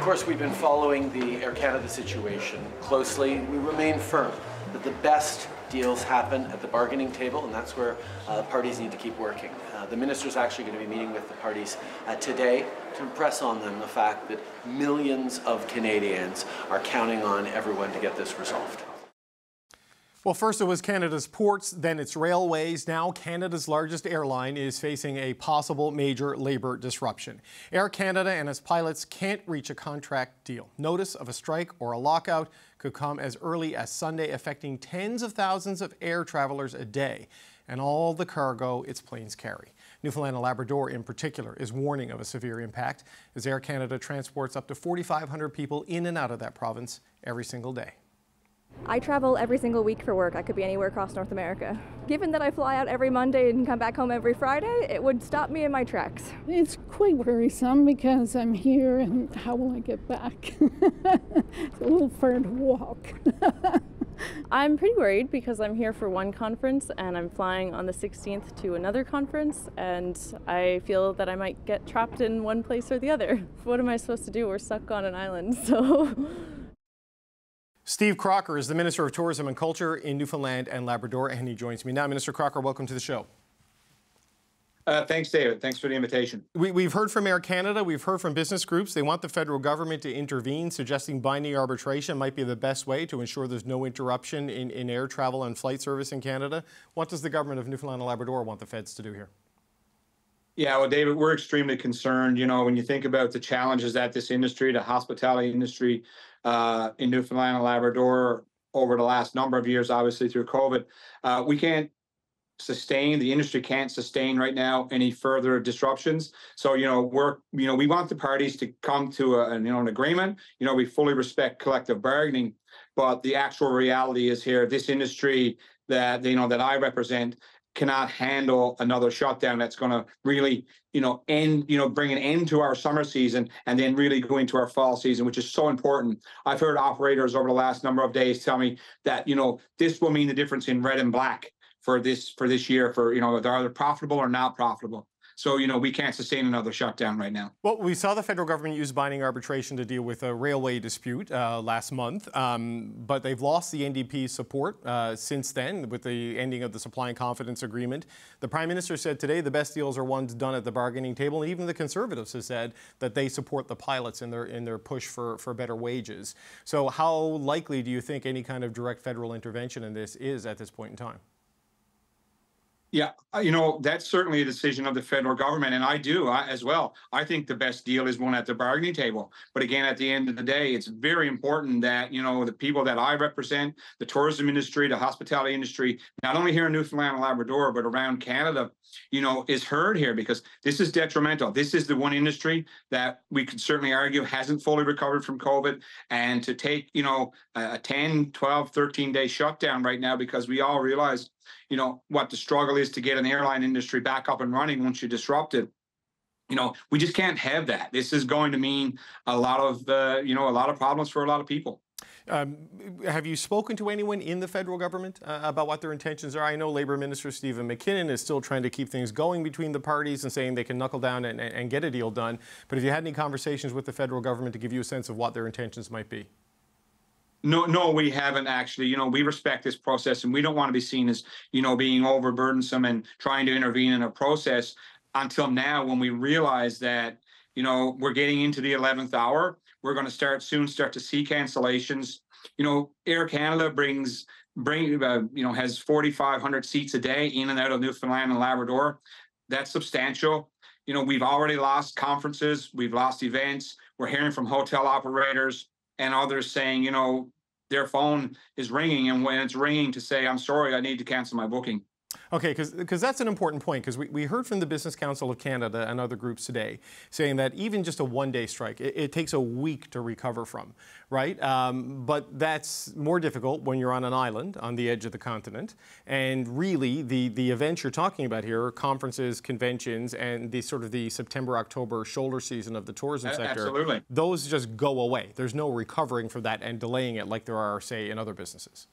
course, we've been following the Air Canada situation closely. We remain firm that the best deals happen at the bargaining table, and that's where parties need to keep working. The minister's actually going to be meeting with the parties today to impress on them the fact that millions of Canadians are counting on everyone to get this resolved. Well, first it was Canada's ports, then its railways. Now Canada's largest airline is facing a possible major labor disruption. Air Canada and its pilots can't reach a contract deal. Notice of a strike or a lockout could come as early as Sunday, affecting tens of thousands of air travelers a day and all the cargo its planes carry. Newfoundland and Labrador in particular is warning of a severe impact as Air Canada transports up to 4,500 people in and out of that province every single day. I travel every single week for work. I could be anywhere across North America. Given that I fly out every Monday and come back home every Friday, it would stop me in my tracks. It's quite worrisome because I'm here and how will I get back? It's a little far to walk. I'm pretty worried because I'm here for one conference and I'm flying on the 16th to another conference, and I feel that I might get trapped in one place or the other. What am I supposed to do? We're stuck on an island, so... Steve Crocker is the Minister of Tourism and Culture in Newfoundland and Labrador, and he joins me now. Minister Crocker, welcome to the show. Thanks, David. Thanks for the invitation. We've heard from Air Canada. We've heard from business groups. They want the federal government to intervene, suggesting binding arbitration might be the best way to ensure there's no interruption in air travel and flight service in Canada. What does the government of Newfoundland and Labrador want the feds to do here? Yeah, well, David, we're extremely concerned. You know, when you think about the challenges that this industry, the hospitality industry in Newfoundland and Labrador over the last number of years, obviously through COVID, we can't sustain, the industry can't sustain right now any further disruptions. So, we want the parties to come to an agreement. We fully respect collective bargaining, but the actual reality is here, this industry that I represent cannot handle another shutdown that's going to really, bring an end to our summer season and then really go into our fall season, which is so important. I've heard operators over the last number of days tell me that, this will mean the difference in red and black for this year, for, they're either profitable or not profitable. So, we can't sustain another shutdown right now. Well, we saw the federal government use binding arbitration to deal with a railway dispute last month, but they've lost the NDP's support since then with the ending of the Supply and Confidence Agreement. The Prime Minister said today the best deals are ones done at the bargaining table, and even the Conservatives have said that they support the pilots in their push for better wages. So how likely do you think any kind of direct federal intervention in this is at this point in time? Yeah, that's certainly a decision of the federal government, and I do as well. I think the best deal is one at the bargaining table. But again, at the end of the day, it's very important that, the people that I represent, the tourism industry, the hospitality industry, not only here in Newfoundland and Labrador, but around Canada, is heard here, because this is detrimental. This is the one industry that we could certainly argue hasn't fully recovered from COVID. And to take, a 10, 12, 13-day shutdown right now, because we all realize what the struggle is to get an airline industry back up and running once you disrupt it. We just can't have that. This is going to mean a lot of problems for a lot of people. Have you spoken to anyone in the federal government about what their intentions are? I know Labour Minister Stephen McKinnon is still trying to keep things going between the parties and saying they can knuckle down and get a deal done. But have you had any conversations with the federal government to give you a sense of what their intentions might be? No, we haven't actually. We respect this process, and we don't want to be seen as, being overburdensome and trying to intervene in a process until now, when we realize that, we're getting into the 11th hour. We're going to soon start to see cancellations. Air Canada has 4,500 seats a day in and out of Newfoundland and Labrador. That's substantial. We've already lost conferences. We've lost events. We're hearing from hotel operators and others saying, their phone is ringing, and when it's ringing to say, I'm sorry, I need to cancel my booking. Okay, because that's an important point, because we heard from the Business Council of Canada and other groups today saying that even just a one-day strike, it takes a week to recover from, right? But that's more difficult when you're on an island on the edge of the continent. And really, the events you're talking about here are conferences, conventions, and the sort of the September-October shoulder season of the tourism sector. Absolutely. Those just go away. There's no recovering from that and delaying it like there are, say, in other businesses.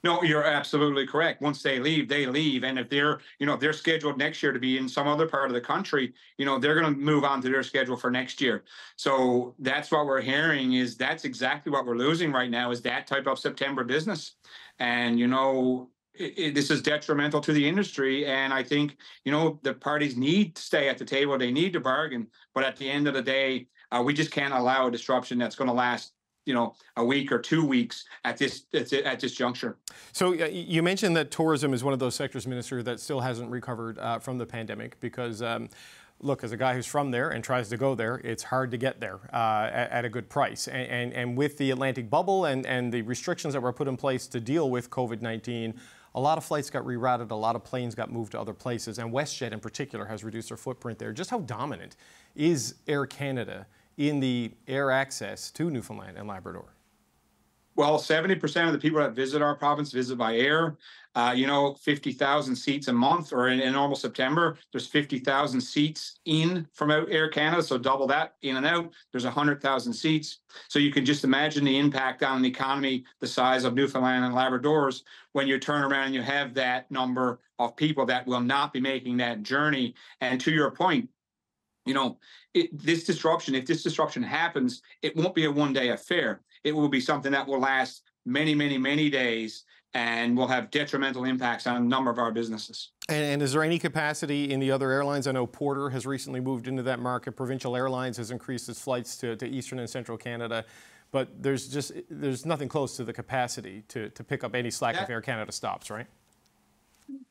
No, you're absolutely correct. Once they leave, they leave. And if they're, if they're scheduled next year to be in some other part of the country, they're going to move on to their schedule for next year. So that's what we're hearing is that's exactly what we're losing right now is that type of September business. And, this is detrimental to the industry. And I think, the parties need to stay at the table. They need to bargain. But at the end of the day, we just can't allow a disruption that's going to last a week or 2 weeks at this juncture. So you mentioned that tourism is one of those sectors, Minister, that still hasn't recovered from the pandemic because, look, as a guy who's from there and tries to go there, it's hard to get there at a good price. And with the Atlantic bubble and the restrictions that were put in place to deal with COVID-19, a lot of flights got rerouted, a lot of planes got moved to other places, and WestJet in particular has reduced their footprint there. Just how dominant is Air Canada in the air access to Newfoundland and Labrador? Well, 70% of the people that visit our province visit by air. 50,000 seats a month, or in normal September, there's 50,000 seats in from out Air Canada, so double that in and out. There's 100,000 seats. So you can just imagine the impact on an economy the size of Newfoundland and Labrador's when you turn around and you have that number of people that will not be making that journey. And to your point, if this disruption happens, it won't be a one-day affair. It will be something that will last many, many, many days and will have detrimental impacts on a number of our businesses. And is there any capacity in the other airlines? I know Porter has recently moved into that market. Provincial Airlines has increased its flights to Eastern and Central Canada. But there's nothing close to the capacity to pick up any slack if Air Canada stops, right?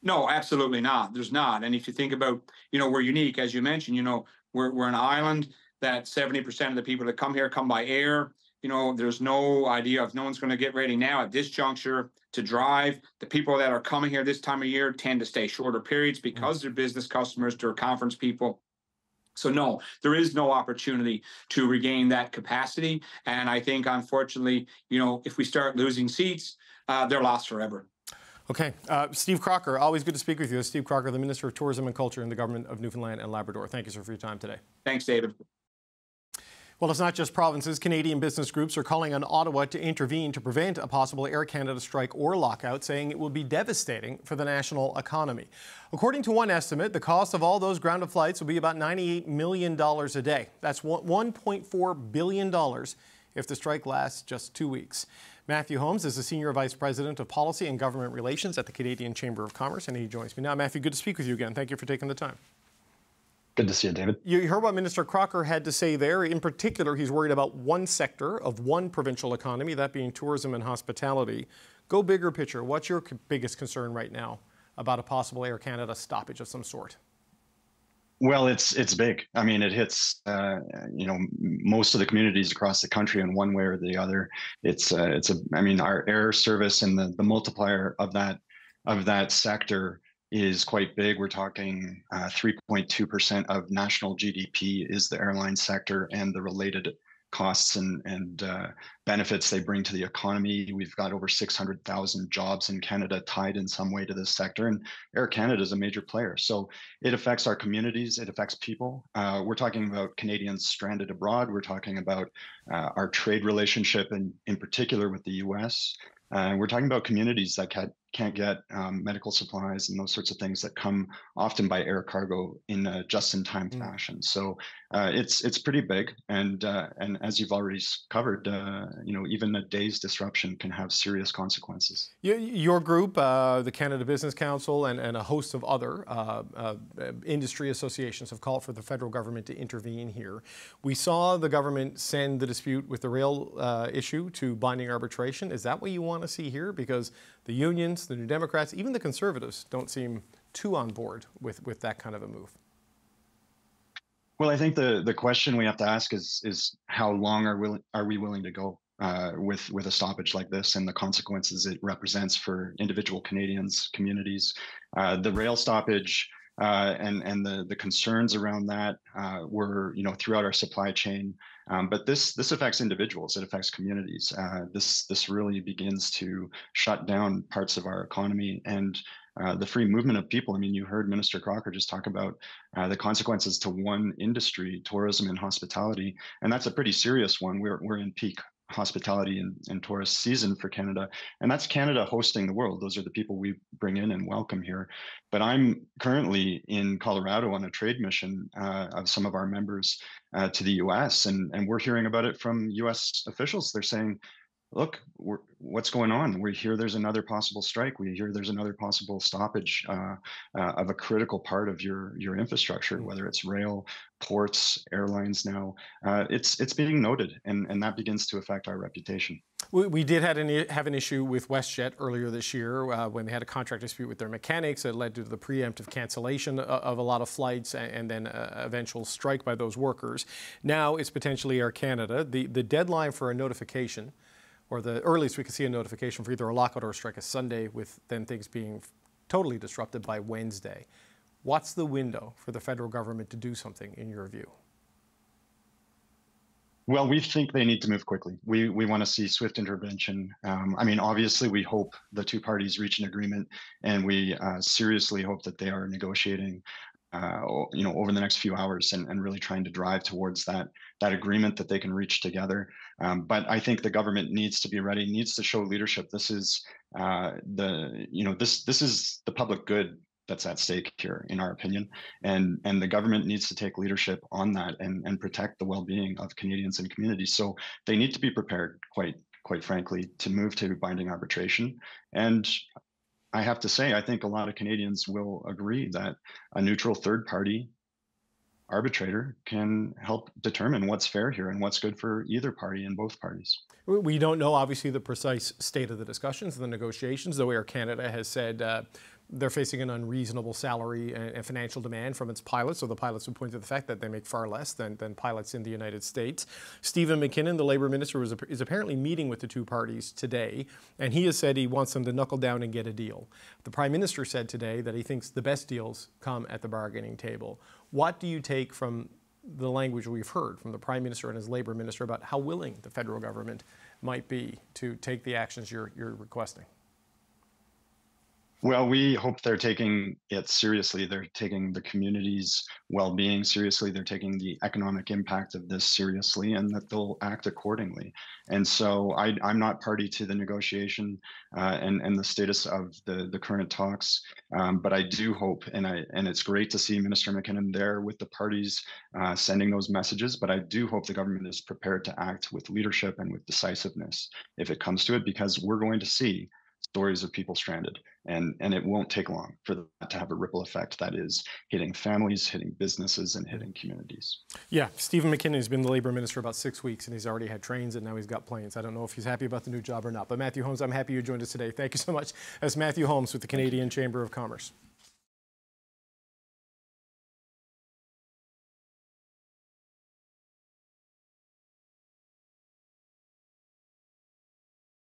No, absolutely not. There's not. And if you think about, we're unique, as you mentioned, we're an island that 70% of the people that come here come by air. There's no idea if no one's going to get ready now at this juncture to drive. The people that are coming here this time of year tend to stay shorter periods because they're business customers, they're conference people. So no, there is no opportunity to regain that capacity. And I think, unfortunately, if we start losing seats, they're lost forever. Okay. Steve Crocker, always good to speak with you. Steve Crocker, the Minister of Tourism and Culture in the Government of Newfoundland and Labrador. Thank you, sir, for your time today. Thanks, David. Well, it's not just provinces. Canadian business groups are calling on Ottawa to intervene to prevent a possible Air Canada strike or lockout, saying it would be devastating for the national economy. According to one estimate, the cost of all those grounded flights will be about $98 million a day. That's $1.4 billion if the strike lasts just 2 weeks. Matthew Holmes is the Senior Vice President of Policy and Government Relations at the Canadian Chamber of Commerce, and he joins me now. Matthew, good to speak with you again. Thank you for taking the time. Good to see you, David. You heard what Minister Crocker had to say there. In particular, he's worried about one sector of one provincial economy, that being tourism and hospitality. Go bigger picture. What's your biggest concern right now about a possible Air Canada stoppage of some sort? Well, it's big. I mean, it hits most of the communities across the country in one way or the other. Our air service and the multiplier of that sector is quite big. We're talking 3.2% of national GDP is the airline sector and the related costs and benefits they bring to the economy. We've got over 600,000 jobs in Canada tied in some way to this sector, and Air Canada is a major player. So it affects our communities, it affects people. We're talking about Canadians stranded abroad. We're talking about our trade relationship in particular with the US. We're talking about communities that can't get medical supplies and those sorts of things that come often by air cargo in a just-in-time fashion. So it's pretty big, and as you've already covered, even a day's disruption can have serious consequences. Your group, the Canada Business Council, and a host of other industry associations have called for the federal government to intervene here. We saw the government send the dispute with the rail issue to binding arbitration. Is that what you want to see here? Because the unions, the New Democrats, even the Conservatives don't seem too on board with that kind of a move. Well, I think the question we have to ask is how long are we willing to go with a stoppage like this and the consequences it represents for individual Canadians, communities. The rail stoppage and the concerns around that were throughout our supply chain. But this affects individuals. It affects communities. This really begins to shut down parts of our economy and the free movement of people. I mean, you heard Minister Crocker just talk about the consequences to one industry, tourism and hospitality, and that's a pretty serious one. We're in peak hospitality and tourist season for Canada, and that's Canada hosting the world. Those are the people we bring in and welcome here. But I'm currently in Colorado on a trade mission of some of our members to the US, and we're hearing about it from US officials. They're saying, look, what's going on? We hear there's another possible strike. We hear there's another possible stoppage of a critical part of your infrastructure, whether it's rail, ports, airlines now. It's being noted, and that begins to affect our reputation. We did have an issue with WestJet earlier this year when they had a contract dispute with their mechanics that led to the preemptive cancellation of a lot of flights and then eventual strike by those workers. Now it's potentially Air Canada. The deadline for a notification, or the earliest we could see a notification for either a lockout or a strike, is Sunday, with then things being totally disrupted by Wednesday. What's the window for the federal government to do something, in your view? Well, we think they need to move quickly. We want to see swift intervention. I mean, obviously, we hope the two parties reach an agreement, and we seriously hope that they are negotiating over the next few hours and really trying to drive towards that agreement that they can reach together. But I think the government needs to be ready, needs to show leadership. This is this is the public good that's at stake here, in our opinion, and the government needs to take leadership on that and protect the well-being of Canadians and communities. So they need to be prepared, quite frankly, to move to binding arbitration. And I have to say, I think a lot of Canadians will agree that a neutral third party arbitrator can help determine what's fair here and what's good for either party and both parties. We don't know, obviously, the precise state of the discussions and the negotiations, though Air Canada has said they're facing an unreasonable salary and financial demand from its pilots. So the pilots would point to the fact that they make far less than pilots in the United States. Stephen McKinnon, the Labour Minister, is apparently meeting with the two parties today, and he has said he wants them to knuckle down and get a deal. The Prime Minister said today that he thinks the best deals come at the bargaining table. What do you take from the language we've heard from the Prime Minister and his Labour Minister about how willing the federal government might be to take the actions you're requesting? Well, we hope they're taking it seriously. They're taking the community's well-being seriously. They're taking the economic impact of this seriously, and that they'll act accordingly. And so I'm not party to the negotiation and the status of the current talks, but I do hope, and it's great to see Minister McKinnon there with the parties sending those messages, but I do hope the government is prepared to act with leadership and with decisiveness if it comes to it, because we're going to see stories of people stranded, and it won't take long for that to have a ripple effect that is hitting families, hitting businesses, and hitting communities. Yeah, Stephen McKinnon has been the Labour Minister about 6 weeks, and he's already had trains, and now he's got planes. I don't know if he's happy about the new job or not, but Matthew Holmes, I'm happy you joined us today. Thank you so much. That's Matthew Holmes with the Canadian Chamber of Commerce.